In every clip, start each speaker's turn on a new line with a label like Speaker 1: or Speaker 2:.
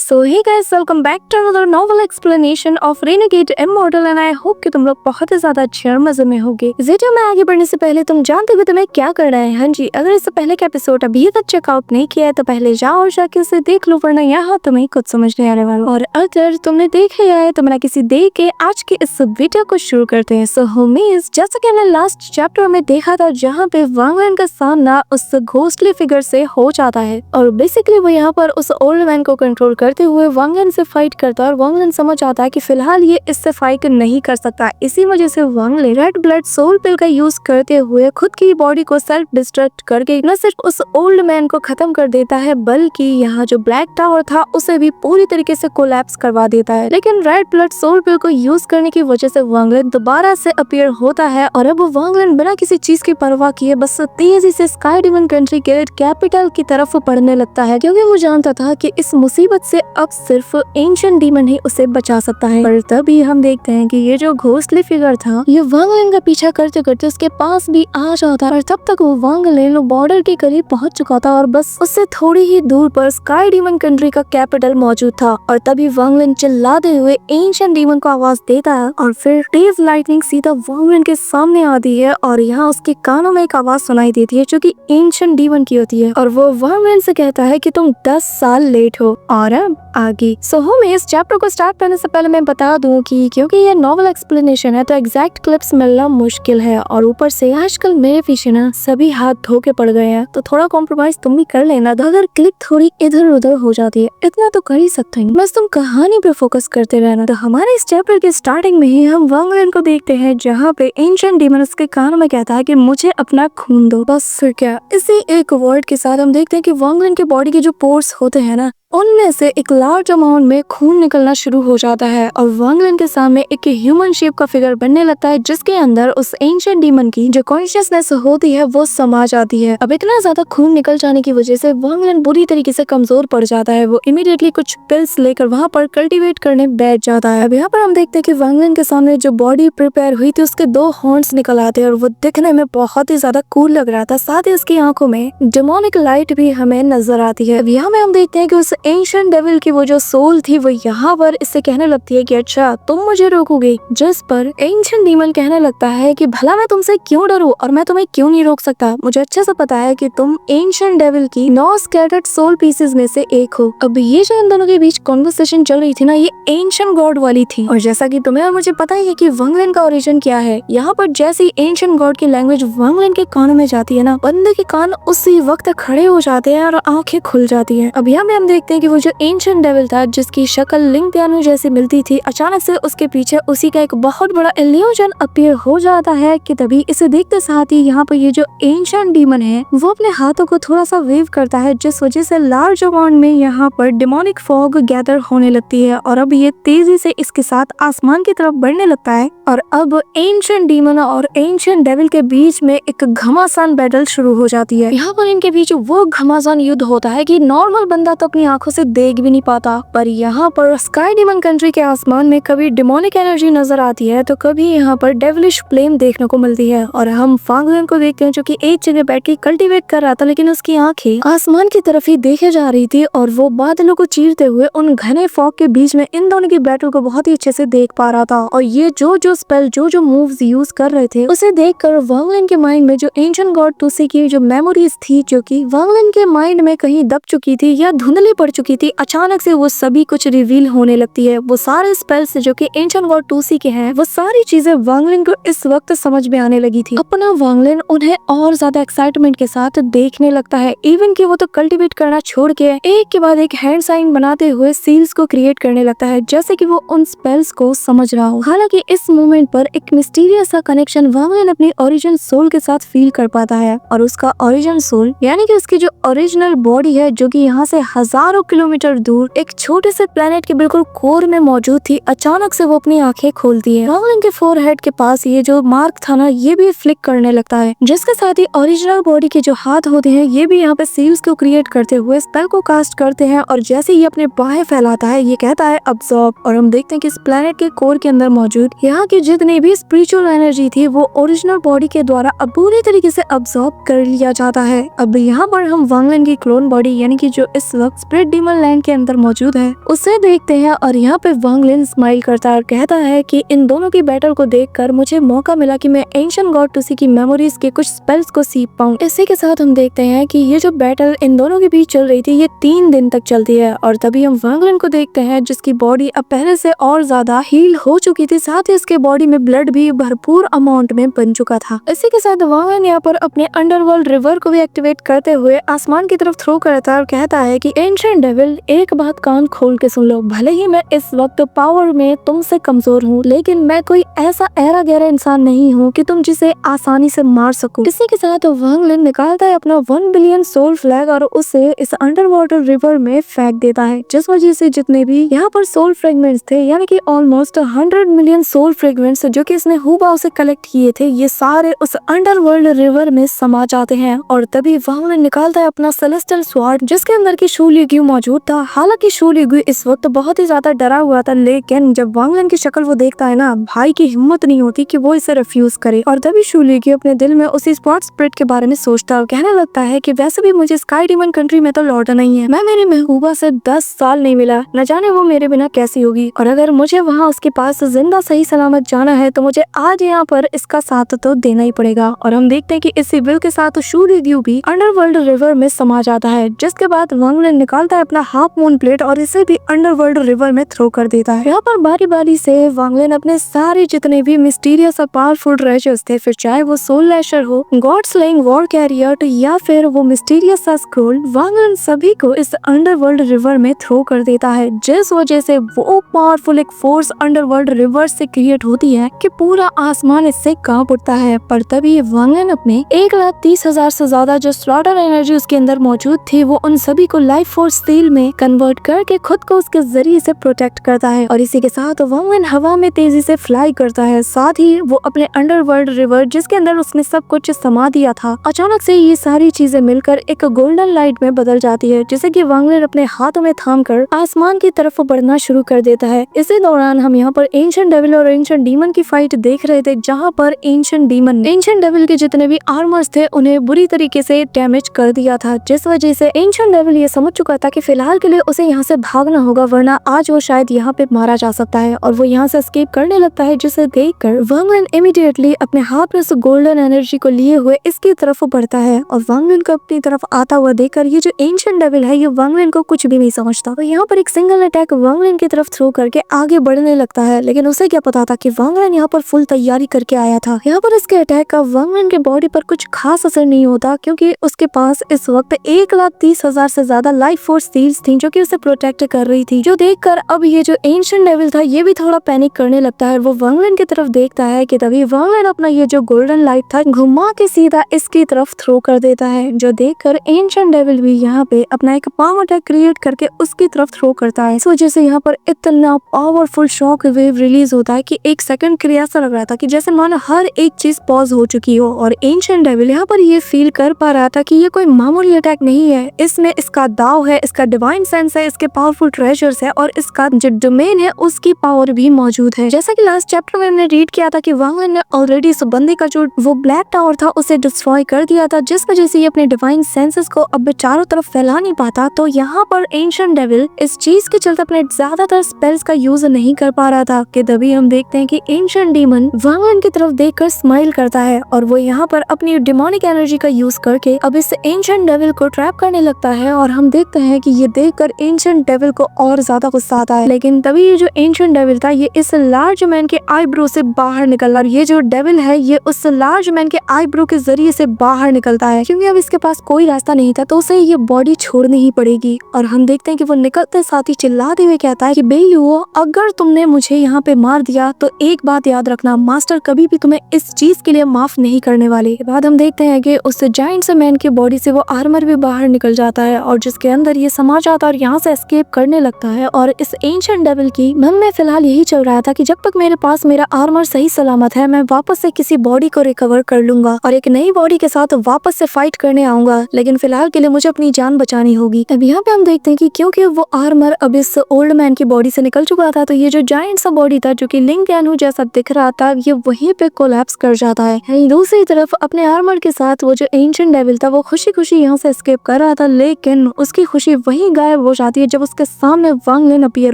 Speaker 1: So hey guys, welcome back to another novel explanation of renegade immortal and I hope कि तुम लोग बहुत ही ज्यादा अच्छे और मजे में होगे। वीडियो में आगे बढ़ने से पहले तुम जानते हो तुम्हें क्या करना है। हाँ जी, अगर इससे पहले का एपिसोड अभी तक चेकआउट नहीं किया है तो पहले जाओ और जाके उसे देख लो, वरना यहाँ तुम्हें कुछ समझ नहीं आने वाला। और अगर तुमने देख लिया है तो बिना किसी देर के आज के इस वीडियो को शुरू करते हैं। सो होमीज, जैसा कि हमने लास्ट चैप्टर में देखा था जहाँ पे वांग लेन का सामना उस घोस्टली फिगर से हो जाता है और बेसिकली वो यहाँ पर उस ओल्ड मैन को कंट्रोल करते हुए वांग लेन से फाइट करता है और वांग लेन समझ आता है कि फिलहाल ये इससे फाइट नहीं कर सकता। इसी वजह से वांग लेन रेड ब्लड सोल पिल का यूज करते हुए खुद की बॉडी को सेल्फ डिस्ट्रक्ट करके न सिर्फ उस ओल्ड मैन को खत्म कर देता है बल्कि यहाँ जो ब्लैक टावर था उसे भी पूरी तरीके से कोलैप्स करवा देता है। लेकिन रेड ब्लड सोल पिल को यूज करने की वजह से वांग लेन दोबारा से अपीयर होता है और अब वांग लेन बिना किसी चीज की परवाह किए बस तेजी से स्काई डेमन कंट्री के कैपिटल की तरफ बढ़ने लगता है, क्योंकि वो जानता था कि इस मुसीबत से अब सिर्फ एंशिएंट डीमन ही उसे बचा सकता है। पर तभी हम देखते हैं कि ये जो घोस्टली फिगर था ये वांग लेन का पीछा करते करते उसके पास भी आ जाता है और तब तक वो वांग लेन बॉर्डर के करीब पहुंच चुका था और बस उससे थोड़ी ही दूर पर स्काई डीमन कंट्री का कैपिटल मौजूद था। और तभी वांग लेन चिल्लाते हुए एंशिएंट डीमन को आवाज देता है और फिर तेज लाइटनिंग सीधा वांग लेन के सामने आती है और यहाँ उसके कानों में एक आवाज सुनाई देती है जो कि एंशिएंट डीमन की होती है और वो वांग लेन से कहता है कि तुम 10 साल लेट हो। और अब आगे होमी, इस चैप्टर को स्टार्ट करने से पहले मैं बता दूं कि क्योंकि ये नॉवल एक्सप्लेनेशन है तो एग्जैक्ट क्लिप्स मिलना मुश्किल है और ऊपर से आजकल मेरे पीछे ना सभी हाथ धो के पड़ गए हैं, तो थोड़ा कॉम्प्रोमाइज तुम भी कर लेना अगर क्लिप थोड़ी इधर उधर हो जाती है, इतना तो कर ही सकते हैं। बस तुम कहानी पे फोकस करते रहना। तो हमारे इस चैप्टर के स्टार्टिंग में ही हम वांग लेन को देखते हैं जहाँ पे एंशिएंट डीमन उसके कानों में कहता है कि मुझे अपना खून दो। बस फिर क्या, इसी एक वर्ड के साथ हम देखते हैं कि वांग लेन के बॉडी के जो पोर्स होते हैं ना उनमें से एक लार्ज अमाउंट में खून निकलना शुरू हो जाता है और वांग लेन के सामने एक ह्यूमन शेप का फिगर बनने लगता है जिसके अंदर उस एंशिएंट डीमन की जो कॉन्शियसनेस होती है वो समा जाती है। अब इतना ज्यादा खून निकल जाने की वजह से वांग लेन बुरी तरीके से कमजोर पड़ जाता है। वो इमीडिएटली कुछ पिल्स लेकर वहाँ पर कल्टीवेट करने बैठ जाता है। अब यहाँ पर हम देखते हैं कि वांग लेन के सामने जो बॉडी प्रिपेयर हुई थी उसके 2 हॉर्न्स निकल आते हैं और वो दिखने में बहुत ही ज्यादा कूल लग रहा था। साथ ही उसकी आंखों में डेमोनिक लाइट भी हमें नजर आती है। अब यहाँ में हम देखते हैं कि उस एंशिएंट डेविल की वो जो सोल थी वो यहाँ पर इससे कहने लगती है कि अच्छा तुम मुझे रोकोगे, जिस पर एंशिएंट डीमन कहने लगता है कि भला मैं तुमसे क्यों डरूं और मैं तुम्हें क्यों नहीं रोक सकता। मुझे अच्छे से पता है कि तुम एंशिएंट डेविल की 9 स्कैटर्ड सोल पीसेस में से एक हो। अब ये जो इन दोनों के बीच कॉन्वर्सेशन चल रही थी ना ये एंशिएंट गॉड वाली थी और जैसा कि तुम्हें और मुझे पता ही है कि वांग लेन का ओरिजिन क्या है। यहाँ पर जैसे ही एंशिएंट गॉड की लैंग्वेज वांग लेन के कानों में जाती है ना बंदे के कान उसी वक्त खड़े हो जाते हैं और आंखें खुल जाती है। अब यहाँ में हम देखते हैं कि वो जो एंशिएंट डेविल था जिसकी शक्ल लिंग त्यानु जैसी मिलती थी, अचानक से उसके पीछे उसी का एक बहुत बड़ा इल्यूजन अपीयर हो जाता है कि तभी इसे देखते साथ ही यहाँ पर ये जो एंशिएंट डीमन है वो अपने हाथों को थोड़ा सा वेव करता है जिस वजह से लार्ज अमाउंट में यहाँ पर डेमोनिक फॉग गैदर होने लगती है और अब ये तेजी से इसके साथ आसमान की तरफ बढ़ने लगता है और अब एंशिएंट डीमन और एंशिएंट डेविल के बीच में एक घमासान बैटल शुरू हो जाती है। यहाँ पर इनके बीच वो घमासान युद्ध होता है कि नॉर्मल बंदा तो अपनी आंखों से देख भी नहीं पाता, पर यहाँ पर स्काई डीमन कंट्री के आसमान में कभी डेमोनिक एनर्जी नजर आती है तो कभी यहाँ पर डेविलिश फ्लेम देखने को मिलती है और हम वांग लेन को देखते हैं जो कि एक जगह बैठ के कल्टीवेट कर रहा था लेकिन उसकी आंखें आसमान की तरफ ही देखे जा रही थी और वो बादलों को चीरते हुए उन घने फॉग के बीच में इन दोनों की बैटल को बहुत ही अच्छे से देख पा रहा था। और ये जो स्पेल जो मूव्स यूज कर रहे थे उसे देखकर वांग लेन के माइंड में जो एंशिएंट गॉड टूसी की जो मेमोरीज थी जो कि वांग लेन के माइंड में कहीं दब चुकी थी या धुंधली पड़ चुकी थी, अचानक से वो सभी कुछ रिवील होने लगती है। वो सारे स्पेल्स जो कि एंशिएंट गॉड टूसी के हैं वो सारी चीजें वांग लेन को इस वक्त समझ में आने लगी थी। अपना वांग लेन उन्हें और ज्यादा एक्साइटमेंट के साथ देखने लगता है, इवन कि वो तो कल्टीवेट करना छोड़ के एक के बाद एक हैंड साइन बनाते हुए सील्स को क्रिएट करने लगता है जैसे कि वो उन स्पेल्स को समझ रहा हो। हालांकि इस मोमेंट पर एक मिस्टीरियस सा कनेक्शन वांग लेन अपनी ओरिजिनल सोल के साथ फील कर पाता है और उसका ओरिजिनल सोल यानी कि उसकी जो ओरिजिनल बॉडी है जो कि यहाँ से हजारों किलोमीटर दूर एक छोटे से प्लेनेट के बिल्कुल कोर में मौजूद थी, अचानक से वो अपनी आंखें खोलती है। वांग लेन के फोरहेड के पास ये जो मार्क था ना ये भी फ्लिक करने लगता है जिसके साथ ही ओरिजिनल बॉडी के जो हाथ होते हैं ये भी यहाँ पे सील्स को क्रिएट करते हुए स्पेल को कास्ट करते हैं और जैसे ही अपने बाहें फैलाता है ये कहता है अब्सॉर्ब और हम देखते हैं कि इस प्लेनेट के कोर के अंदर मौजूद यहाँ की जितनी भी स्पिरिचुअल एनर्जी थी वो ओरिजिनल बॉडी के द्वारा अब पूरी तरीके से अब्सॉर्ब कर लिया जाता है। अब यहाँ पर हम वांग लेन की क्लोन बॉडी यानी कि जो इस वक्त स्पिरिट डीमन लैंड के अंदर मौजूद है उसे देखते हैं और यहाँ पे वांग लिन स्माइल करता है और कहता है कि इन दोनों की बैटल को देखकर मुझे मौका मिला कि मैं एंशिएंट गॉड टूसी की मेमोरीज के कुछ स्पेल्स को सीख पाऊं। इसी के साथ हम देखते हैं कि ये जो बैटल इन दोनों के बीच चल रही थी ये 3 दिन तक चलती है और तभी हम वांग लिन को देखते हैं जिसकी बॉडी अब पहले से और ज्यादा हील हो चुकी थी, साथ ही इसके बॉडी में ब्लड भी भरपूर अमाउंट में बन चुका था। इसी के साथ वांग लिन यहाँ पर अपने अंडरवर्ल्ड रिवर को भी एक्टिवेट करते हुए आसमान की तरफ थ्रो करता है और कहता है कि एंशिएंट डेविल एक बात कान खोल के सुन लो, भले ही मैं इस वक्त पावर में तुमसे कमजोर हूँ लेकिन मैं कोई ऐसा ऐरा गहरा इंसान नहीं हूँ कि तुम जिसे आसानी से मार सको। इसी के साथ वांग लिन निकालता है अपना 1 बिलियन सोल फ्लैग और उसे इस अंडर वाटर रिवर में फेंक देता है, जिस वजह से जितने भी यहाँ पर सोल फ्रेगमेंट्स थे यानी कि ऑलमोस्ट 100 मिलियन सोल फ्रेगमेंट्स जो कि इसने हुबा से कलेक्ट किए थे ये सारे उस अंडरवर्ल्ड रिवर में समा जाते हैं। और तभी वांग लिन निकालता है अपना सेलेस्टियल स्वॉर्ड जिसके अंदर की शू लिग्यू मौजूद था। हालांकि शू लिग्यू इस वक्त बहुत ही ज्यादा डरा हुआ था, लेकिन जब वांग लिन की शक्ल वो देखता है ना, भाई की हिम्मत नहीं होती कि वो इसे रिफ्यूज करे। और तभी शू लिग्यू अपने दिल में उसी स्पॉट स्प्रिट के बारे में सोचता है और कहने लगता है कि वैसे भी मुझे स्काई डीमन कंट्री में तो लौटना नहीं है, मैं मेरी महबूबा से 10 साल नहीं मिला, न जाने वो मेरे बिना कैसी होगी, और अगर मुझे वहाँ उसके पास जिंदा सही सलामत जाना है तो मुझे आज यहाँ पर इसका साथ तो देना ही पड़ेगा। और हम देखते हैं कि इसी विल के साथ शू लिग्यू भी अंडरवर्ल्ड रिवर में समा जाता है, जिसके बाद वांग लिन निकालता है अपना हाफ मून प्लेट और इसे भी अंडरवर्ल्ड रिवर में थ्रो कर देता है। यहाँ पर बारी बारी से वांग लिन अपने सारे जितने भी मिस्टीरियस और पावरफुल ट्रेजर्स थे, फिर चाहे वो सोल लैशर हो, गॉड स्लेइंग वॉर कैरियर या फिर वो मिस्टीरियस सा स्क्रोल, वांग लिन सभी को इस अंडरवर्ल्ड रिवर में थ्रो कर देता है, जिस वजह से वो पावरफुल एक फोर्स अंडरवर्ल्ड रिवर से क्रिएट होती है कि पूरा आसमान इससे कांप उठता है। पर तभी वांग लिन अपने 1,30,000 से ज्यादा जो स्लॉटर एनर्जी उसके अंदर मौजूद थी वो उन सभी को लाइफ फोर्स स्टील में कन्वर्ट करके खुद को उसके जरिए से प्रोटेक्ट करता है। और इसी के साथ वांग लिन हवा में तेजी से फ्लाई करता है, साथ ही वो अपने अंडरवर्ल्ड रिवर जिसके अंदर उसने सब कुछ समा दिया था, अचानक से ये सारी चीजें मिलकर एक गोल्डन लाइट में बदल जाती है, जिसे कि वांग लिन अपने हाथों में थाम कर आसमान की तरफ बढ़ना शुरू कर देता है। इसी दौरान हम यहाँ पर एंशिएंट डेविल और एंशिएंट डीमन की फाइट देख रहे थे, जहाँ पर एंशिएंट डीमन ने एंशिएंट डेविल के जितने भी आर्मर्स थे उन्हें बुरी तरीके से डैमेज कर दिया था, जिस वजह से एंशिएंट डेविल ये समझ चुका था कि फिलहाल के लिए उसे यहाँ से भागना होगा, वरना आज वो शायद यहाँ पे मारा जा सकता है। और वो यहाँ से एस्केप करने लगता है, जिसे देखकर वांग लिन इमीडिएटली अपने हाथ में उस गोल्डन एनर्जी को लिए हुए इसकी तरफ बढ़ता है और वांग लिन को अपनी तरफ आता हुआ देखकर ये जो एंशिएंट डेविल है ये वांग लिन को कुछ भी नहीं समझता। तो यहाँ पर एक सिंगल अटैक वांग लिन की तरफ थ्रो करके आगे बढ़ने लगता है, लेकिन उसे क्या पता था कि वांग लिन यहाँ पर फुल तैयारी करके आया था। यहाँ पर इसके अटैक का वांग लिन के बॉडी पर कुछ खास असर नहीं होता, क्योंकि उसके पास इस वक्त 1,30,000 से ज्यादा लाइफ फोर्स स्टील्स थी जो कि उसे प्रोटेक्ट कर रही थी, जो देखकर अब ये जो एंशिएंट डेविल था ये भी थोड़ा पैनिक करने लगता है। वो वांग लिन की तरफ देखता है कि तभी वांग लिन अपना ये जो गोल्डन लाइट था घुमा के सीधा इसकी तरफ थ्रो कर देता है, जो देखकर एंशिएंट डेविल भी यहाँ पे अपना एक पाम अटैक क्रिएट करके उसकी तरफ थ्रो करता है। इस वजह से यहाँ पर इतना पावरफुल शॉक वेव रिलीज होता है कि एक सेकंड के लिए ऐसा लग रहा था कि जैसे मानो हर एक चीज पॉज हो चुकी हो। और एंशिएंट डेविल यहाँ पर ये फील कर पा रहा था कि ये कोई मामूली अटैक नहीं है, इसमें इसका दाव है, इसका डिवाइन सेंस है, इसके पावरफुल ट्रेजर्स है और इसका जो डोमेन है उसकी पावर भी मौजूद है। जैसा कि लास्ट चैप्टर में हमने रीड किया था कि वांग लिन ने ऑलरेडी इस बंदे का जो वो ब्लैक टावर था उसे डिस्ट्रॉय कर दिया था, जिस वजह से ये अपने डिवाइन सेंसेस को अब चारों तरफ फैला नहीं पाता। तो यहाँ पर एंशिएंट डेविल इस चीज के चलते अपने ज्यादातर स्पेल्स का यूज नहीं कर पा रहा था कि तभी हम देखते हैं कि एंशिएंट डीमन वांग लिन की तरफ देखकर स्माइल करता है और वो यहाँ पर अपनी डिमोनिक एनर्जी का यूज करके अब इस एंशिएंट डेविल को ट्रैप करने लगता है। और हम देखते हैं कि ये देखकर एंशिएंट डेविल को और ज्यादा गुस्सा आता है, लेकिन तभी ये जो एंशिएंट डेविल था ये इस लार्ज मैन के आईब्रो से बाहर निकल रहा, और ये जो डेविल है ये उस लार्ज मैन के आईब्रो के जरिए से बाहर निकलता है, क्योंकि अब इसके पास कोई रास्ता नहीं था तो उसे ये बॉडी छोड़नी ही पड़ेगी। और हम देखते हैं कि वो निकलते साथ ही चिल्लाते हुए कहता है कि बेयुओ, अगर तुमने मुझे यहाँ पे मार दिया तो एक बात याद रखना, मास्टर कभी भी तुम्हें इस चीज के लिए माफ नहीं करने वाले। के बाद हम देखते हैं कि उस जायंट से मैन की बॉडी से वो आर्मर भी बाहर निकल जाता है और जिसके अंदर ये समा जाता है और यहाँ से एस्केप करने लगता है। और इस एंशिएंट डेविल की मन में फिलहाल यही चल रहा था कि जब तक मेरे पास मेरा आर्मर सही सलामत है मैं वापस से किसी बॉडी को रिकवर कर लूंगा और एक नई बॉडी के साथ वापस से फाइट करने आऊंगा, लेकिन फिलहाल के लिए मुझे अपनी जान बचानी होगी। अब यहाँ पे हम देखते हैं कि क्योंकि वो आर्मर अब इस ओल्ड मैन की बॉडी से निकल चुका था तो ये जो जायंट सा बॉडी था जो कि लिंग कैनू जैसा दिख रहा था ये वहीं पे कोलैप्स कर जाता है। दूसरी तरफ अपने आर्मर के साथ वो जो एंशिएंट डेविल था वो खुशी खुशी यहाँ से एस्केप कर रहा था, लेकिन उसकी खुशी एनर्जी वहीं गायब हो जाती है जब उसके सामने वांग लिन अपीयर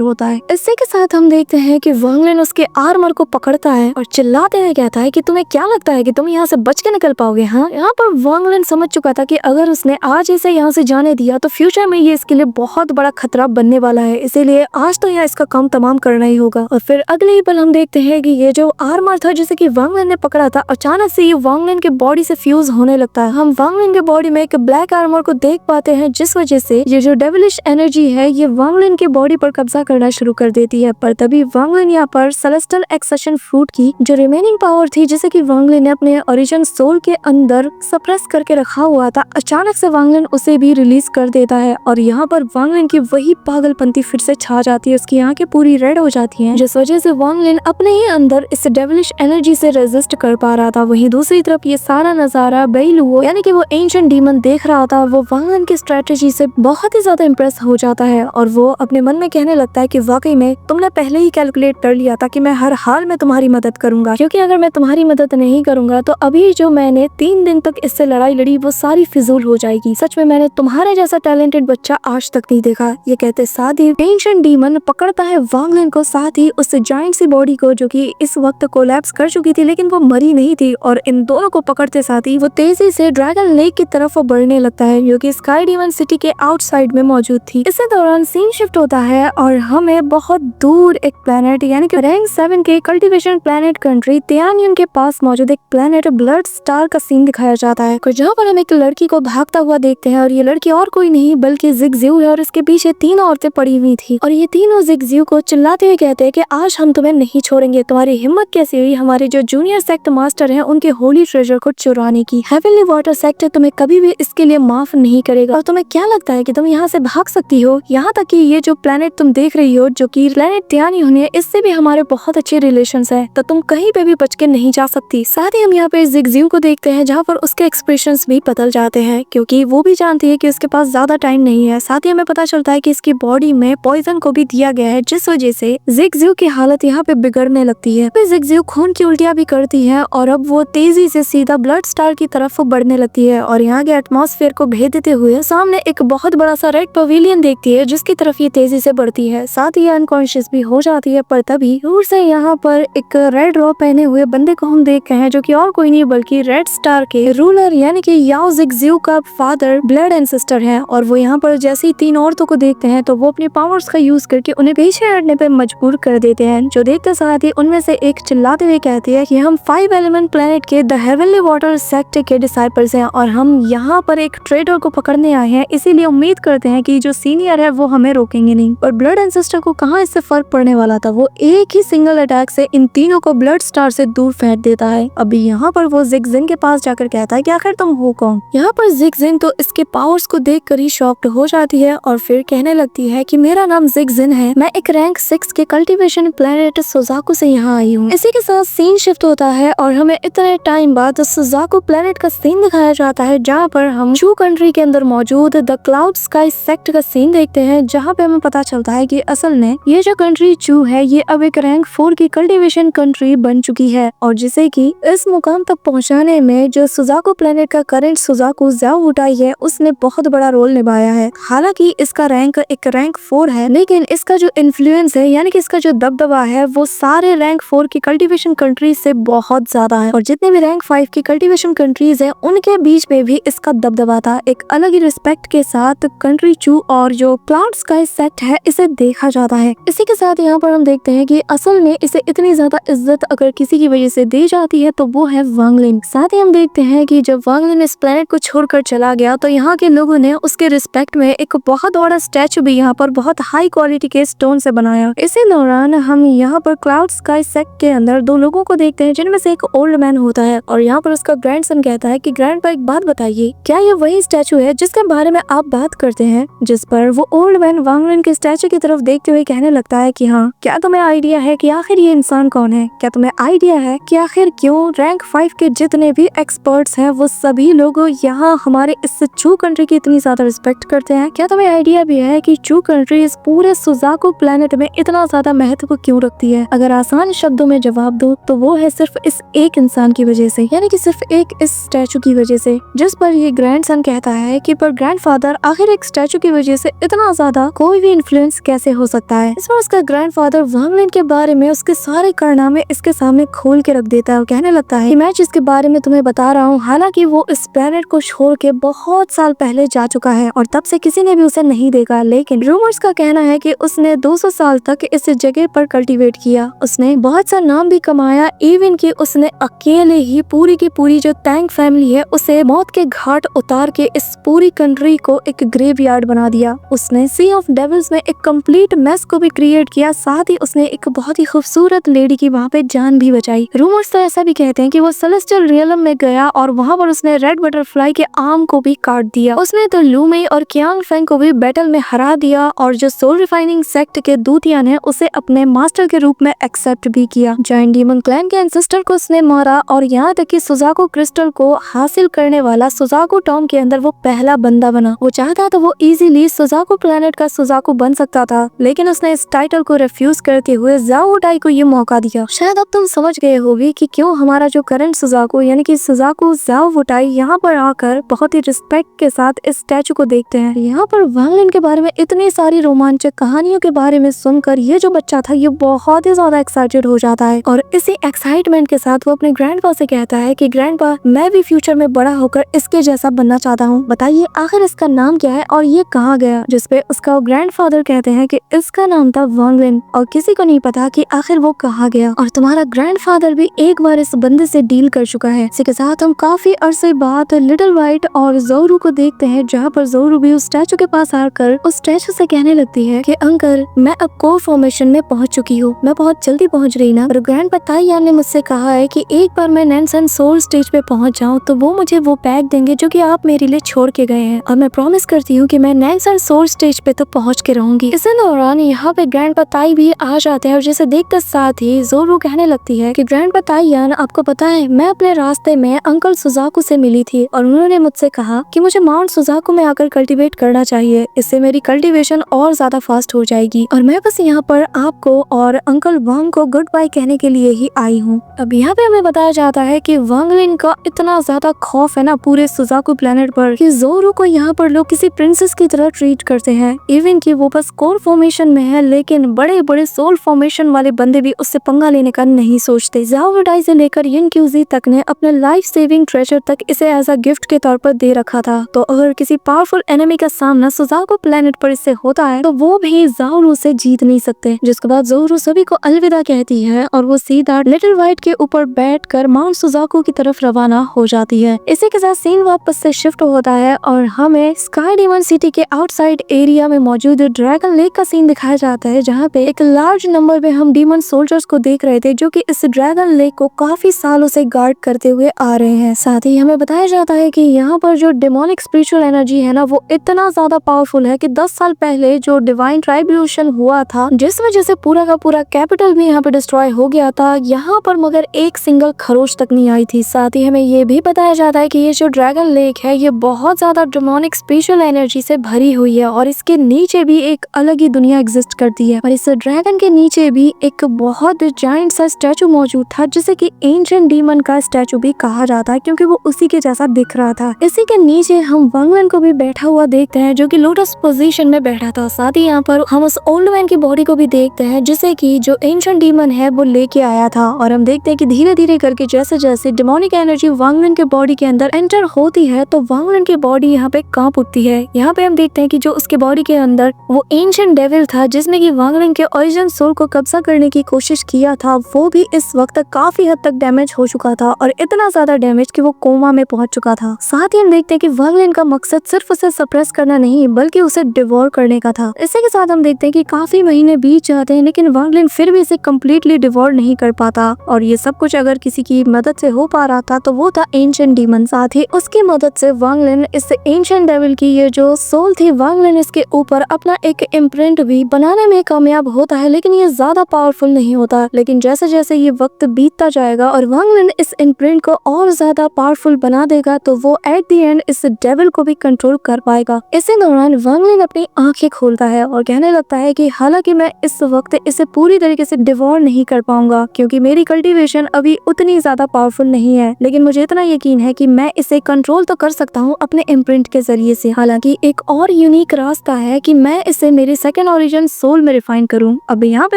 Speaker 1: होता है। इसी के साथ हम देखते हैं कि वांग लिन उसके आर्मर को पकड़ता है और चिल्लाते हुए कहता है कि तुम्हें क्या लगता है कि तुम यहाँ से बच के निकल पाओगे? हाँ, यहाँ पर वांग लिन समझ चुका था कि अगर उसने आज इसे यहाँ से जाने दिया तो फ्यूचर में ये इसके लिए बहुत बड़ा खतरा बनने वाला है, इसीलिए आज तो यहाँ इसका काम तमाम करना ही होगा। और फिर अगले ही पल हम देखते हैं कि ये जो आर्मर था जिसे कि वांग लिन ने पकड़ा था, अचानक से ये वांग लिन के बॉडी से फ्यूज होने लगता है। हम वांग लिन के बॉडी में एक ब्लैक आर्मर को देख पाते हैं, जिस वजह से ये जो डेविलिश एनर्जी है ये वांग लिन की बॉडी पर कब्जा करना शुरू कर देती है। पर तभी वांग लिन यहाँ पर सेलेस्टियल एक्सेशन फ्रूट की जो रिमेनिंग पावर थी जिसे कि वांग लिन ने अपने ओरिजिन सोल के अंदर सप्रेस करके रखा हुआ था, अचानक से वांग लिन उसे भी रिलीज कर देता है। और यहाँ पर वांग लिन की वही पागलपंती फिर से छा जाती है, उसकी आंखें पूरी रेड हो जाती हैं, जिस वजह से वांग लिन अपने ही अंदर इस डेविलिश एनर्जी से रेजिस्ट कर पा रहा था। वहीं दूसरी तरफ ये सारा नजारा बेइलुओ यानी कि वो एंशिएंट डीमन देख रहा था। वो वांग लिन की स्ट्रेटेजी से बहुत ही ज्यादा इम्प्रेस हो जाता है और वो अपने मन में कहने लगता है कि वाकई में तुमने पहले ही कैलकुलेट कर लिया था कि मैं हर हाल में तुम्हारी मदद करूंगा, क्योंकि अगर मैं तुम्हारी मदद नहीं करूंगा तो अभी जो मैंने 3 दिन तक इससे लड़ाई लड़ी वो सारी फिजूल हो जाएगी। सच में मैंने तुम्हारे जैसा टैलेंटेड बच्चा आज तक नहीं देखा। ये कहते साथ ही एंशिएंट डीमन पकड़ता है वांग लिन को, साथ ही उस जायंट सी बॉडी को जो कि इस वक्त कोलैप्स कर चुकी थी लेकिन वो मरी नहीं थी, और इन दोनों को पकड़ते साथ ही वो तेजी से ड्रैगन लेक की तरफ बढ़ने लगता है जो कि स्काई डीमन सिटी के आउटसाइड में मौजूद थी। इसी दौरान सीन शिफ्ट होता है और हमें बहुत दूर एक प्लेनेट यानी कि रैंक 7 के कल्टीवेशन प्लेनेट कंट्री तियानियन के पास मौजूद एक प्लेनेट ब्लड स्टार का सीन दिखाया जाता है, जहाँ पर हम एक लड़की को भागता हुआ देखते हैं। और ये लड़की और कोई नहीं बल्कि जिगज्यू है और इसके पीछे 3 औरतें पड़ी हुई थी और ये तीनों जिगज्यू को चिल्लाते हुए कहते हैं कि आज हम तुम्हें नहीं छोड़ेंगे, तुम्हारी हिम्मत कैसी हुई हमारे जो जूनियर सेक्ट मास्टर हैं उनके होली ट्रेजर को चुराने की। हेवनली वाटर सेक्टर तुम्हें कभी भी इसके लिए माफ नहीं करेगा। और तुम्हें क्या लगता है कि तुम यहाँ से भाग सकती हो? यहाँ तक कि ये जो प्लेनेट तुम देख रही हो जो कि प्लेनेट तियानियन है, इससे भी हमारे बहुत अच्छे रिलेशंस है, तो तुम कहीं पे भी बच के नहीं जा सकती। साथ ही हम यहाँ पे जिगज्यू को देखते हैं जहाँ पर उसके एक्सप्रेशंस भी बदल जाते हैं क्योंकि वो भी जानती है कि उसके पास ज्यादा टाइम नहीं है। साथ ही हमें पता चलता है कि इसकी बॉडी में पॉइजन को भी दिया गया है, जिस वजह से जिगज्यू की हालत यहाँ पे बिगड़ने लगती है। फिर जिगज्यू खून की उल्टियां भी करती है और अब वो तेजी से सीधा ब्लड स्टार की तरफ बढ़ने लगती है और यहाँ के एटमॉस्फेयर को भेद देते हुए सामने एक बहुत बड़ा सा रेड पवेलियन देखती है जिसकी तरफ ये तेजी से बढ़ती है। साथ ही अनकॉन्शियस भी हो जाती है। पर तभी दूर से यहाँ पर एक रेड रॉब पहने हुए बंदे को हम देखते हैं जो कि और कोई नहीं बल्कि रेड स्टार के रूलर यानी कि याओ जिगज्यू का फादर ब्लड एंसेस्टर है। और वो यहाँ पर जैसे ही 3 औरतों को देखते हैं तो वो अपने पावर्स का यूज करके उन्हें पीछे हटने पे मजबूर कर देते हैं, जो देखते साथ ही उनमें से एक चिल्लाते हुए कहती है कि हम 5 एलिमेंट प्लेनेट के द हेवनली वाटर सेक्टर के डिसाइपल्स हैं और हम यहाँ पर एक ट्रेडर को पकड़ने आए हैं, इसीलिए उम्मीद करते हैं कि जो सीनियर है वो हमें रोकेंगे नहीं। और ब्लड एंसेस्टर को कहाँ इससे फर्क पड़ने वाला था, वो एक ही सिंगल अटैक से इन तीनों को ब्लड स्टार से दूर फेंक देता है। अभी यहाँ पर वो जिगजिन के पास जाकर कहता है कि आखिर तुम हो कौन? यहाँ पर जिगजिन तो इसके पावर्स को देखकर ही शॉक्ड हो जाती है और फिर कहने लगती है कि मेरा नाम जिगजिन है, मैं एक रैंक 6 के कल्टीवेशन प्लेनेट सुजाकू से यहाँ आई हूँ। इसी के साथ सीन शिफ्ट होता है और हमें इतने टाइम बाद सुजाकू प्लेनेट का सीन दिखाया जाता है जहाँ पर हम चू कंट्री के अंदर मौजूद द क्लाउड स्काई सेक्ट का सीन देखते हैं, जहाँ पे हमें पता चलता है कि असल में ये जो कंट्री चू है ये अब एक रैंक 4 की कल्टीवेशन कंट्री बन चुकी है और जिसे कि इस मुकाम तक पहुँचाने में जो सुजाकू प्लेनेट का करंट सुजाकू ज़ाओ वुटाई है उसने बहुत बड़ा रोल निभाया है। हालांकि इसका रैंक एक रैंक 4 है लेकिन इसका जो इन्फ्लुएंस है यानी कि इसका जो दबदबा है वो सारे रैंक 4 की कल्टीवेशन कंट्रीज से बहुत ज्यादा है और जितने भी रैंक 5 की कल्टीवेशन कंट्रीज है उनके बीच में भी इसका दबदबा था। एक अलग ही रिस्पेक्ट के साथ कंट्री चू और जो क्लाउड स्काई सेक्ट है इसे देखा जाता है। इसी के साथ यहाँ पर हम देखते हैं कि असल में इसे इतनी ज्यादा इज्जत अगर किसी की वजह से दी जाती है तो वो है वांग लिन। साथ ही हम देखते हैं कि जब वांग लिन इस प्लेनेट को छोड़कर चला गया तो यहाँ के लोगों ने उसके रिस्पेक्ट में एक बहुत बड़ा स्टैचू भी यहाँ पर बहुत हाई क्वालिटी के स्टोन से बनाया। इसी दौरान हम यहाँ पर क्लाउड स्काई सेक्ट के अंदर 2 लोगों को देखते हैं जिनमें से एक ओल्ड मैन होता है और यहाँ पर उसका ग्रैंडसन कहता है कि ग्रैंडपा एक बात बताइए, क्या ये वही स्टैचू है जिसके बारे में आप बात करते हैं? जिस पर वो ओल्ड मैन वांग लिन के स्टैचू की तरफ देखते हुए कहने लगता है कि हाँ, क्या तुम्हें आइडिया है कि आखिर ये इंसान कौन है? क्या तुम्हें आइडिया है कि आखिर क्यों रैंक 5 के जितने भी एक्सपर्ट्स हैं वो सभी लोग यहाँ हमारे इस चू कंट्री की इतनी ज्यादा रिस्पेक्ट करते हैं? क्या तुम्हें आइडिया भी है कि चू कंट्री इस पूरे सुजाकू प्लेनेट में इतना ज्यादा महत्व क्यों रखती है? अगर आसान शब्दों में जवाब दो तो वो है सिर्फ इस एक इंसान की वजह से, यानी कि सिर्फ एक इस स्टैचू की वजह से। जिस पर ये ग्रैंडसन कहता है कि पर ग्रैंडफादर आखिर एक स्टैचू की वजह से इतना ज्यादा कोई भी इन्फ्लुएंस कैसे हो सकता है। इस पर उसका ग्रैंडफादर वांग लिन के बारे में उसके सारे कारनामे इसके सामने खोल के रख देता है और कहने लगता है कि मैं जिसके बारे में तुम्हें बता रहा हूँ, हालांकि वो इस प्लेनेट को छोड़ के बहुत साल पहले जा चुका है और तब से किसी ने भी उसे नहीं देखा, लेकिन रूमर्स का कहना है कि उसने 200 साल तक इस जगह पर कल्टीवेट किया। उसने बहुत सा नाम भी कमाया, इवन कि उसने अकेले ही पूरी की पूरी जो टैंग फैमिली है उसे मौत के घाट उतार के इस पूरी कंट्री को एक ग्रेवयार्ड बना दिया। उसने सी ऑफ डेविल्स में एक कंप्लीट मेस को भी क्रिएट किया, साथ ही उसने एक बहुत ही खूबसूरत लेडी की वहाँ पे जान भी बचाई। रूमर्स तो ऐसा भी कहते हैं कि वो सेलेस्टियल रियलम में गया और वहाँ पर उसने रेड बटरफ्लाई के आर्म को भी काट दिया। उसने तो लू मेई और कियांग फेंग को भी बैटल में हरा दिया और जो सोल रिफाइनिंग सेक्ट के दूतिया ने उसे अपने मास्टर के रूप में एक्सेप्ट भी किया। जायंट डीमन क्लैन के एंसेस्टर को उसने मारा और यहाँ तक कि सुजाकू क्रिस्टल को हासिल करने वाला सुजाकू टॉम के अंदर वो पहला बंदा बना। वो चाहता तो वो इजीली सुजाकू प्लेनेट का सुजाकू बन सकता था, लेकिन उसने इस टाइटल को रिफ्यूज करते हुए ज़ाओ वुटाई को ये मौका दिया। शायद अब तुम समझ गए होगे कि क्यों हमारा जो करंट सुजाकू यानी कि सुजाकू ज़ाओ वुटाई यहाँ पर आकर बहुत ही रिस्पेक्ट के साथ इस स्टैचू को देखते हैं। यहाँ पर वांग लिन के बारे में इतनी सारी रोमांचक कहानियों के बारे में सुनकर ये जो बच्चा था ये बहुत ही ज्यादा एक्साइटेड हो जाता है और इसी एक्साइटमेंट के साथ वो अपने ग्रैंडपा से कहता है कि ग्रैंडपा, मैं भी फ्यूचर में बड़ा होकर इसके जैसा बनना चाहता हूँ, बताइए आखिर इसका नाम क्या है और ये कहाँ गया। जिसपे उसका ग्रैंडफादर कहते हैं कि इसका नाम था वांग लिन और किसी को नहीं पता कि आखिर वो कहाँ गया और तुम्हारा ग्रैंडफादर भी एक बार इस बंदे से डील कर चुका है। इसी के साथ हम काफी अरसे बाद लिटिल व्हाइट और जोरू को देखते हैं, जहाँ पर जोरू भी उस स्टैचू के पास आकर उस स्टैचू से कहने लगती है कि अंकल, मैं अब कोर फॉर्मेशन में पहुंच चुकी हूँ, मैं बहुत जल्दी पहुंच रही ना। और ग्रैंडपा ताईयान ने मुझसे कहा है कि एक बार मैं नैनसन सोल स्टेज पे पहुंच जाऊँ तो वो मुझे वो पैक देंगे जो कि आप मेरे लिए छोड़ के गए हैं और मैं प्रॉमिस करती हूँ कि मैं नैनसन सोल स्टेज पे तो पहुंच के रहूंगी। इसी दौरान यहाँ पे ग्रैंडपा ताई भी आ जाते हैं और जिसे देखते साथ ही जोरू कहने लगती है कि ग्रैंडपा ताईयान, आपको पता है मैं अपने रास्ते में अंकल सुजाकू से मिली थी और उन्होंने मुझसे कहा कि मुझे माउंट सुजाकू में आकर कल्टीवेट करना चाहिए, इससे मेरी कल्टीवेशन और ज्यादा फास्ट हो जाएगी और मैं बस यहाँ पर आपको और अंकल वांग को गुड बाय कहने के लिए ही आई हूँ। अब यहाँ पे हमें बताया जाता है कि वांग लिन का इतना ज्यादा खौफ है ना पूरे सुजाकू प्लेनेट पर कि जोरू को यहाँ पर लोग किसी प्रिंसेस की तरह ट्रीट करते हैं, इवन कि वो बस कोर फॉर्मेशन में है लेकिन बड़े बड़े सोल फॉर्मेशन वाले बंदे भी उससे पंगा लेने का नहीं सोचते। ज़ाओ वुटाई से लेकर यिन क्यूजी तक ने अपने लाइफ सेविंग ट्रेजर तक इसे एज अ गिफ्ट के तौर पर दे रखा था, तो अगर किसी पावरफुल एनिमी का सामना सुजाकू प्लेनेट पर इससे होता है तो वो भी ज़ाओरू से जीत नहीं सकते। जिसके बाद ज़ोरू सभी को अलविदा कहती है और वो सीधा लिटिल व्हाइट के ऊपर बैठकर माउंट सुजाकू की तरफ रवाना हो जाती है। इसी के साथ सीन वापस से शिफ्ट होता है और हमें स्काई डीमन सिटी के आउटसाइड एरिया में मौजूद ड्रैगन लेक का सीन दिखाया जाता है, जहाँ पे एक लार्ज नंबर में हम डीमन सोल्जर्स को देख रहे थे जो कि इस ड्रैगन लेक को काफी सालों से गार्ड करते हुए आ रहे हैं। साथ ही हमें बताया जाता है कि यहाँ पर जो डेमोनिक स्पिरिचुअल एनर्जी है ना वो इतना ज्यादा पावरफुल है कि 10 साल पहले जो डिवाइन ट्राइब्यूशन हुआ था जिस वजह से पूरा का पूरा कैपिटल भी यहाँ पे डिस्ट्रॉय हो गया था, यहाँ पर मगर एक सिंगल खरोच तक नहीं आई थी। साथ ही हमें ये भी बताया जाता है कि ये जो ड्रैगन लेक है ये बहुत ज्यादा डेमोनिक स्पिरिचुअल एनर्जी से भरी हुई है और इसके नीचे भी एक अलग ही दुनिया एग्जिस्ट करती है और इस ड्रैगन के नीचे भी एक बहुत जायंट सा स्टैचू मौजूद था जिसे कि एंशिएंट डीमन का स्टैचू भी कहा जाता है क्योंकि वो उसी के जैसा दिख रहा था। इसी के नीचे हम वांग लिन को भी बैठा हुआ देखते हैं जो कि लोटस पोजीशन में बैठा था। साथ ही यहाँ पर हम उस ओल्ड मैन की बॉडी को भी देखते हैं जिसे कि जो एंशिएंट डीमन है वो लेके आया था और हम देखते हैं कि धीरे धीरे करके जैसे जैसे डेमोनिक एनर्जी वांग लिन के बॉडी के अंदर एंटर होती है तो वांग लिन की बॉडी यहाँ पे कांप उठती है। यहाँ पे हम देखते हैं कि जो उसके बॉडी के अंदर वो एंशिएंट डेविल था जिसने कि वांग लिन के ओरिजिन सोल को कब्जा करने की कोशिश किया था, वो भी इस वक्त काफी हद तक डैमेज हो चुका था और इतना ज्यादा डैमेज कि वो कोमा में पहुंच चुका था। साथ ही हम देखते हैं कि वांग लिन का मकसद सिर्फ उसे सप्रेस करना नहीं बल्कि उसे डिवोर करने का था। इसी के साथ हम देखते हैं कि काफी महीने बीत जाते हैं लेकिन वांग लिन फिर भी इसे कम्प्लीटली डिवोर नहीं कर पाता और ये सब कुछ अगर किसी की मदद से हो पा रहा था तो वो था एंशिएंट डीमन। साथ ही उसकी मदद से वांग लिन इस एंशिएंट डेविल की ये जो सोल थी वांग लिन इसके ऊपर अपना एक इम्प्रिंट भी बनाने में कामयाब होता है, लेकिन ये ज्यादा पावरफुल नहीं होता। लेकिन जैसे जैसे ये वक्त बीतता जाएगा और वांग लिन इस इम्प्रिंट को और ज्यादा पावरफुल बना देगा तो वो एट द एंड इस डेविल को भी कंट्रोल कर पाएगा। इसी दौरान वांग लिन अपनी आंखें खोलता है और कहने लगता है कि हालांकि मैं इस वक्त इसे पूरी तरीके से डिवोर नहीं कर पाऊंगा क्योंकि मेरी कल्टीवेशन अभी उतनी ज्यादा पावरफुल नहीं है, लेकिन मुझे इतना यकीन है कि मैं इसे कंट्रोल तो कर सकता हूँ अपने इम्प्रिंट के जरिए से। हालांकि ही एक और यूनिक रास्ता है कि मैं इसे मेरे सेकंड ओरिजिन सोल में रिफाइन करूं। अब यहाँ पे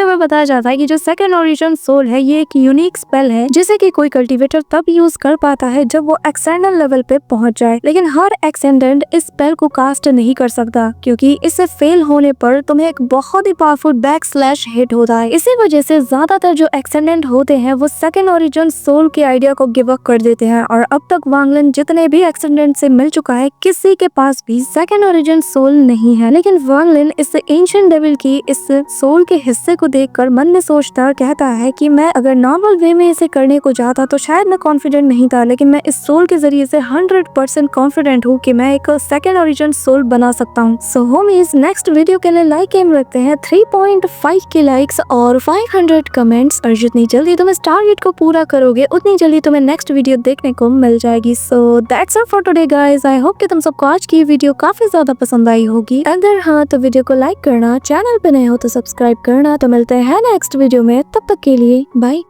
Speaker 1: हमें बताया जाता है कि जो सेकंड ओरिजिन सोल है ये एक यूनिक स्पेल है जिसे कि कोई कल्टीवेटर तब यूज कर पाता है जब वो एक्सटेंडेंट लेवल पे पहुंच जाए, लेकिन हर एक्सटेंडेंट इस स्पेल को कास्ट नहीं कर सकता क्योंकि इससे फेल होने पर तुम्हें एक बहुत ही पावरफुल बैक स्लैश हिट होता है। इसी वजह से ज्यादातर जो एक्सटेंडेंट होते हैं वो सेकंड ओरिजिन सोल के आइडिया को गिव अप कर देते हैं और अब तक वांगलिन जितने भी एक्सटेंडेंट से मिल चुका है किसी के पास भी सेकंड ओरिजिन सोल नहीं है। लेकिन वांगलिन इस एंशिएंट डेविल की इस सोल के हिस्से को देखकर मन में सोचता कहता है कि मैं अगर नॉर्मल वे में इसे करने को जाता तो शायद मैं कॉन्फिडेंट नहीं था, लेकिन मैं इस सोल के जरिए से 100% कॉन्फिडेंट हूँ कि मैं एक सेकंड ओरिजिन सोल बना सकता हूँ। सो होमीज नेक्स्ट वीडियो के लिए लाइक एम रखते हैं 3.5 के लाइक्स और 500 कमेंट्स, और जितनी जल्दी तुम इस टारगेट को पूरा करोगे उतनी जल्दी तुम्हें नेक्स्ट वीडियो देखने को मिल जाएगी। So that's all for today guys. I hope कि तुम सबको आज की वीडियो काफी ज्यादा पसंद आई होगी। अगर हाँ तो वीडियो को लाइक करना, चैनल पे नए हो तो सब्सक्राइब करना। तो मिलते हैं नेक्स्ट वीडियो में, तब तक के लिए बाय।